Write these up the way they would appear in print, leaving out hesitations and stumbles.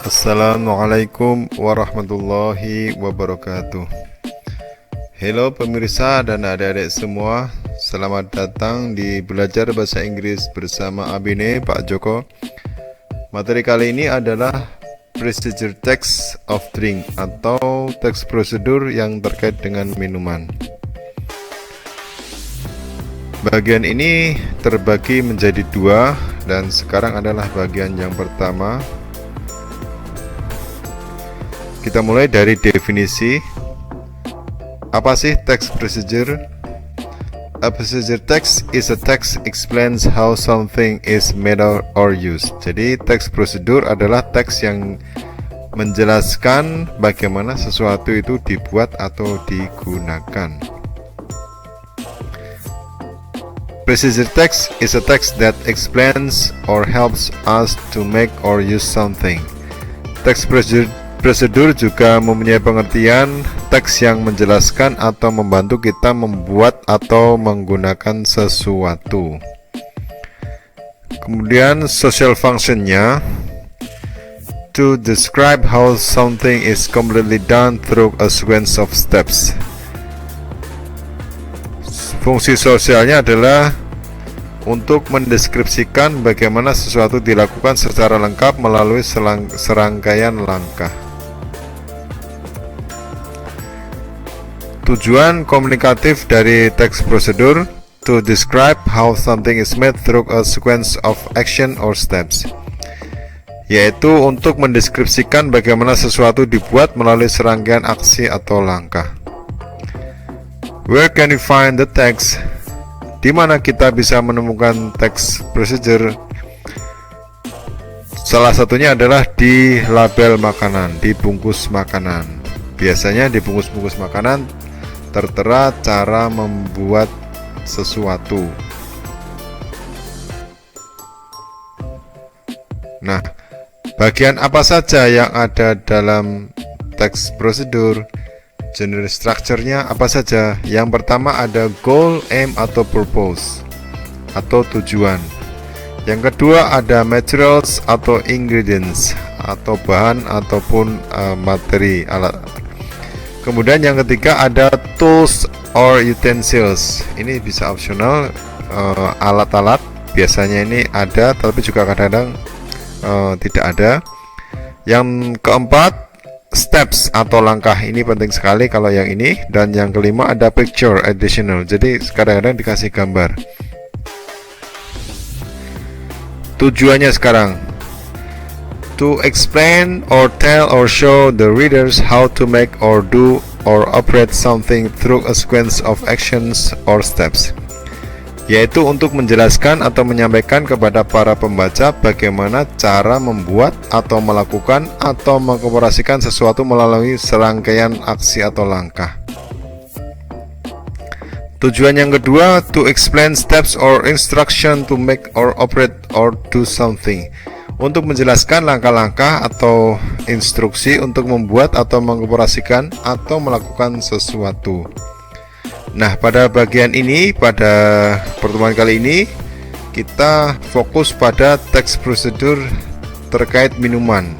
Assalamualaikum warahmatullahi wabarakatuh. Halo pemirsa dan adik-adik semua, selamat datang di Belajar Bahasa Inggris bersama Abine Pak Joko. Materi kali ini adalah Procedure Text of Drink atau teks prosedur yang terkait dengan minuman. Bagian ini terbagi menjadi dua, dan sekarang adalah bagian yang pertama. Kita mulai dari definisi. Apa sih text procedure? A procedure text is a text explains how something is made or used. Jadi teks prosedur adalah teks yang menjelaskan bagaimana sesuatu itu dibuat atau digunakan. Procedure text is a text that explains or helps us to make or use something. Teks prosedur juga mempunyai pengertian teks yang menjelaskan atau membantu kita membuat atau menggunakan sesuatu. Kemudian social functionnya, to describe how something is completely done through a sequence of steps. Fungsi sosialnya adalah untuk mendeskripsikan bagaimana sesuatu dilakukan secara lengkap melalui serangkaian langkah. Tujuan komunikatif dari teks prosedur, to describe how something is made through a sequence of action or steps, yaitu untuk mendeskripsikan bagaimana sesuatu dibuat melalui serangkaian aksi atau langkah. Where can you find the text? Di mana kita bisa menemukan teks procedure? Salah satunya adalah di label makanan, di bungkus makanan. Biasanya di bungkus-bungkus makanan tertera cara membuat sesuatu. Nah, bagian apa saja yang ada dalam teks prosedur? General structure-nya apa saja? Yang pertama ada goal, aim atau purpose atau tujuan. Yang kedua ada materials atau ingredients atau bahan ataupun materi alat. Kemudian yang ketiga ada tools or utensils. Ini bisa optional, alat-alat. Biasanya ini ada, tapi juga kadang-kadang tidak ada. Yang keempat, steps atau langkah. Ini penting sekali kalau yang ini. Dan yang kelima ada picture additional. Jadi kadang-kadang dikasih gambar. Tujuannya sekarang, to explain or tell or show the readers how to make or do or operate something through a sequence of actions or steps, yaitu untuk menjelaskan atau menyampaikan kepada para pembaca bagaimana cara membuat atau melakukan atau mengoperasikan sesuatu melalui serangkaian aksi atau langkah. Tujuan yang kedua, to explain steps or instruction to make or operate or do something, untuk menjelaskan langkah-langkah atau instruksi untuk membuat atau mengoperasikan atau melakukan sesuatu. Nah, pada bagian ini, pada pertemuan kali ini, kita fokus pada teks prosedur terkait minuman.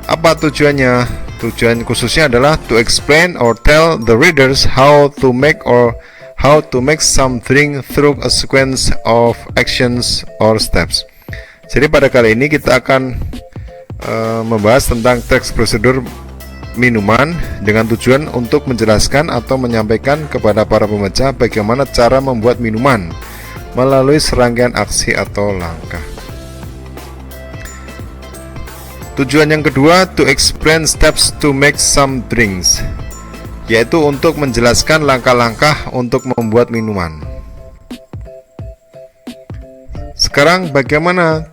Apa tujuannya? Tujuan khususnya adalah to explain or tell the readers how to make something through a sequence of actions or steps. Jadi pada kali ini kita akan membahas tentang teks prosedur minuman dengan tujuan untuk menjelaskan atau menyampaikan kepada para pembaca bagaimana cara membuat minuman melalui serangkaian aksi atau langkah. Tujuan yang kedua, to explain steps to make some drinks, yaitu untuk menjelaskan langkah-langkah untuk membuat minuman. Sekarang bagaimana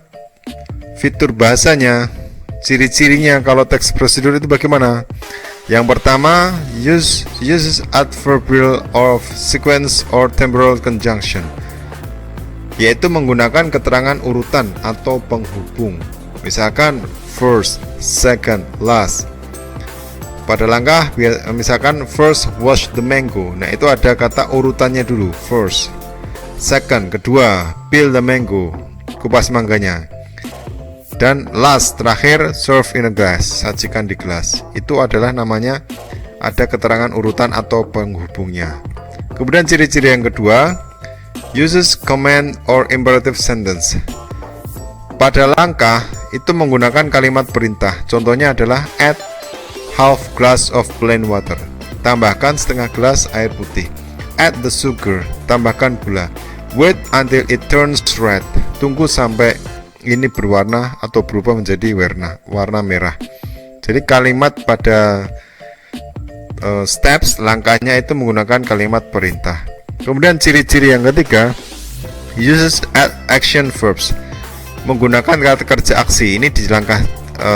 fitur bahasanya, ciri-cirinya kalau teks prosedur itu bagaimana? Yang pertama, uses adverbial of sequence or temporal conjunction, yaitu menggunakan keterangan urutan atau penghubung. Misalkan first, second, last. pada langkah misalkan first wash the mango. Nah, itu ada kata urutannya dulu. First, second, kedua, peel the mango, kupas mangganya. Dan last, terakhir, serve in a glass, sajikan di gelas. Itu adalah namanya ada keterangan urutan atau penghubungnya. Kemudian ciri-ciri yang kedua, uses command or imperative sentence. Pada langkah itu menggunakan kalimat perintah. Contohnya adalah add half glass of plain water. Tambahkan setengah gelas air putih. Add the sugar. Tambahkan gula. Wait until it turns red. Tunggu sampai ini berwarna atau berubah menjadi warna merah. Jadi kalimat pada steps langkahnya itu menggunakan kalimat perintah. Kemudian ciri-ciri yang ketiga, uses action verbs. Menggunakan kata kerja aksi. Ini di langkah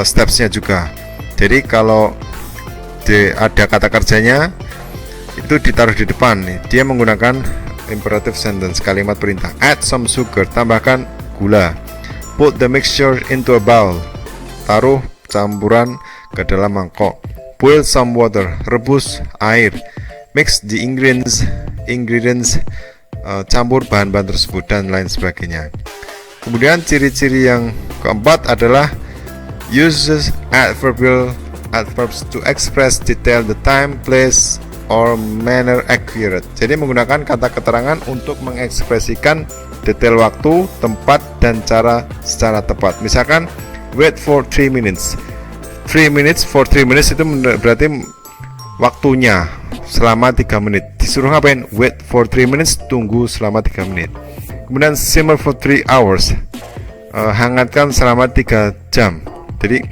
stepsnya juga. Jadi kalau ada kata kerjanya itu ditaruh di depan, dia menggunakan imperative sentence, kalimat perintah. Add some sugar, tambahkan gula. Put the mixture into a bowl, taruh campuran ke dalam mangkok. Boil some water, rebus air. Mix the ingredients, campur bahan-bahan tersebut dan lain sebagainya. Kemudian ciri-ciri yang keempat adalah uses adverbs to express detail the time, place, or manner accurate. Jadi menggunakan kata keterangan untuk mengekspresikan detail waktu, tempat, dan cara secara tepat. Misalkan wait for 3 minutes. 3 minutes for 3 minutes itu berarti waktunya selama 3 menit. Disuruh ngapain? Wait for 3 minutes, tunggu selama 3 menit. Kemudian simmer for 3 hours. Hangatkan selama 3 jam. Jadi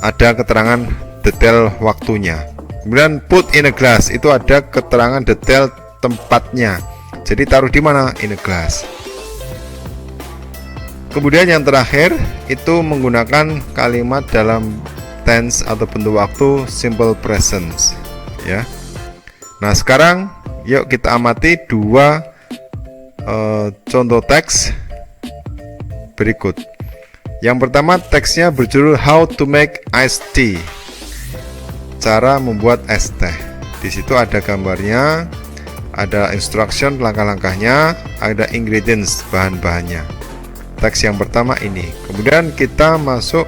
ada keterangan detail waktunya. Kemudian put in a glass, itu ada keterangan detail tempatnya. Jadi taruh di mana? In a glass. Kemudian yang terakhir itu menggunakan kalimat dalam tense atau bentuk waktu simple present, ya. Nah, sekarang yuk kita amati dua contoh teks berikut. Yang pertama, teksnya berjudul How to Make Iced Tea. Cara membuat es teh. Di situ ada gambarnya, ada instruction langkah-langkahnya, ada ingredients bahan-bahannya. Teks yang pertama ini. Kemudian kita masuk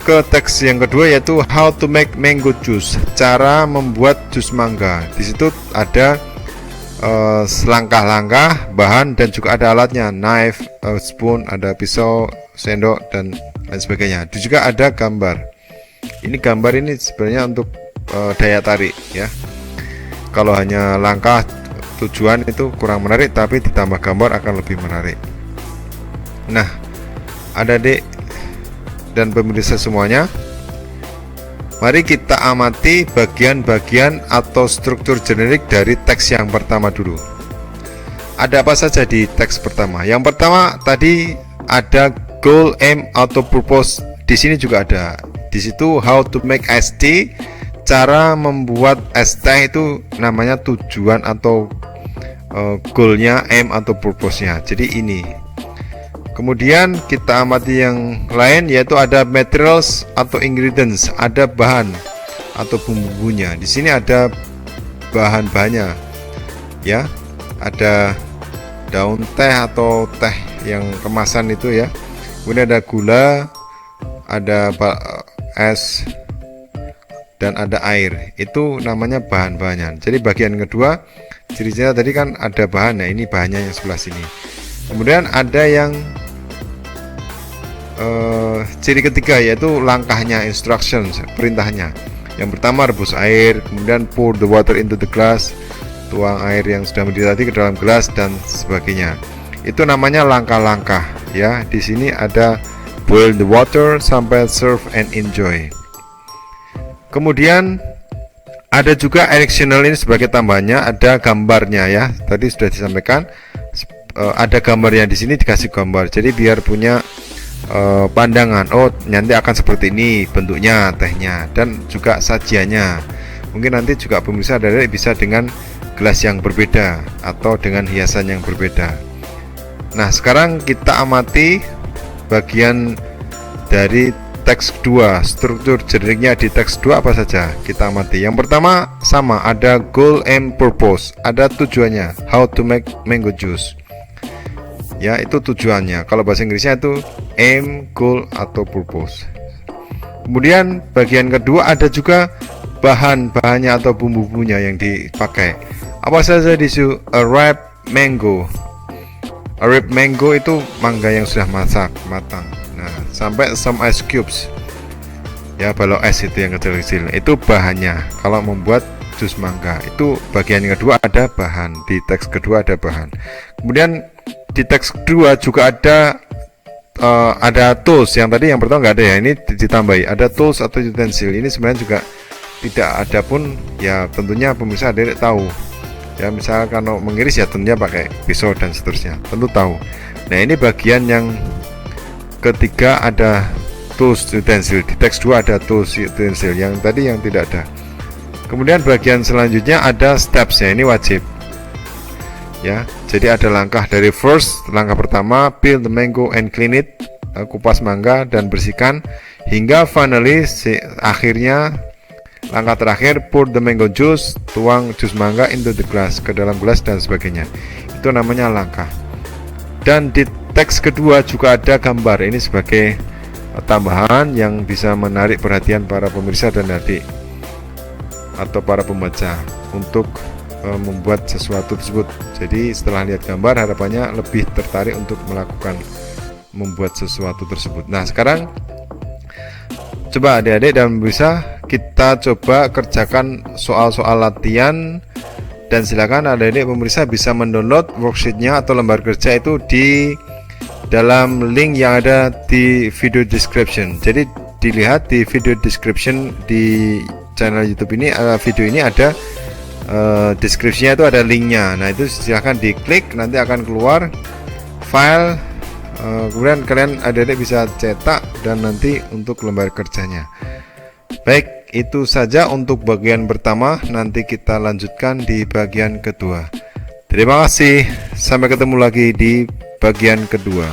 ke teks yang kedua, yaitu How to Make Mango Juice. Cara membuat jus mangga. Di situ ada langkah-langkah, bahan, dan juga ada alatnya, knife, spoon, ada pisau, sendok, dan lain sebagainya. Itu juga ada gambar. Ini gambar ini sebenarnya untuk daya tarik, ya. Kalau hanya langkah tujuan itu kurang menarik, tapi ditambah gambar akan lebih menarik. Nah, adik-adik dan pemirsa semuanya, mari kita amati bagian-bagian atau struktur generik dari teks yang pertama dulu. Ada apa saja di teks pertama? Yang pertama tadi ada goal, aim, atau purpose. Di sini juga ada. Di situ how to make iced tea. Cara membuat es teh itu namanya tujuan atau goalnya, aim atau purpose-nya. Jadi ini. Kemudian kita amati yang lain, yaitu ada materials atau ingredients, ada bahan atau bumbu-bumbunya. Di sini ada bahan-bahannya, ya. Ada daun teh atau teh yang kemasan itu, ya. Kemudian ada gula, ada es, dan ada air. Itu namanya bahan-bahannya. Jadi bagian kedua, ciri-cirinya tadi kan ada bahan. Nah, ini bahannya yang sebelah sini. Kemudian ada yang ciri ketiga, yaitu langkahnya, instructions, perintahnya. Yang pertama, rebus air, kemudian pour the water into the glass, tuang air yang sudah mendidih tadi ke dalam gelas, dan sebagainya. Itu namanya langkah-langkah, ya. Di sini ada boil the water sampai serve and enjoy. Kemudian ada juga additional, ini sebagai tambahannya, ada gambarnya, ya. Tadi sudah disampaikan, ada gambarnya. Di sini dikasih gambar, jadi biar punya pandangan, oh nanti akan seperti ini bentuknya tehnya, dan juga sajiannya. Mungkin nanti juga pemirsa dari bisa dengan gelas yang berbeda atau dengan hiasan yang berbeda. Nah, sekarang kita amati bagian dari teks 2. Struktur generiknya di teks 2 apa saja? Kita amati. Yang pertama sama, ada goal and purpose. Ada tujuannya, how to make mango juice. Ya, itu tujuannya. Kalau bahasa Inggrisnya itu aim, goal, atau purpose. Kemudian bagian kedua ada juga bahan-bahannya atau bumbu-bumbunya yang dipakai. Apa saja di situ? A ripe mango. A ripe mango itu mangga yang sudah matang. Nah, sampai some ice cubes. Ya, balok es itu yang kecil-kecil. Itu bahannya. Kalau membuat jus mangga, itu bagian yang kedua ada bahan. Di teks kedua ada bahan. Kemudian di teks kedua juga ada tools. Yang tadi yang pertama nggak ada ya, ini ditambahi. Ada tools atau utensil. Ini sebenarnya juga tidak ada pun. Ya tentunya pemirsa adik tahu. Ya misalnya kalau mengiris ya tentunya pakai pisau dan seterusnya, tentu tahu. Nah ini bagian yang ketiga, ada tools utensil. Di teks 2 ada tools utensil, yang tadi yang tidak ada. Kemudian bagian selanjutnya ada steps ya, ini wajib ya. Jadi ada langkah dari first, langkah pertama, peel the mango and clean it, kupas mangga dan bersihkan, hingga finally akhirnya langkah terakhir, pour the mango juice, tuang jus mangga into the glass, ke dalam gelas dan sebagainya. Itu namanya langkah. Dan di teks kedua juga ada gambar. Ini sebagai tambahan yang bisa menarik perhatian para pemirsa dan adik atau para pembaca untuk membuat sesuatu tersebut. Jadi setelah lihat gambar harapannya lebih tertarik untuk melakukan membuat sesuatu tersebut. Nah sekarang coba adik-adik dan bisa kita coba kerjakan soal-soal latihan, dan silakan adik-adik pemirsa bisa mendownload worksheetnya atau lembar kerja itu di dalam link yang ada di video description. Jadi dilihat di video description di channel YouTube ini, video ini ada deskripsinya, itu ada linknya. Nah itu silahkan diklik, nanti akan keluar file. Kemudian kalian adik-adik bisa cetak dan nanti untuk lembar kerjanya. Baik, itu saja untuk bagian pertama. Nanti kita lanjutkan di bagian kedua. Terima kasih, sampai ketemu lagi di bagian kedua.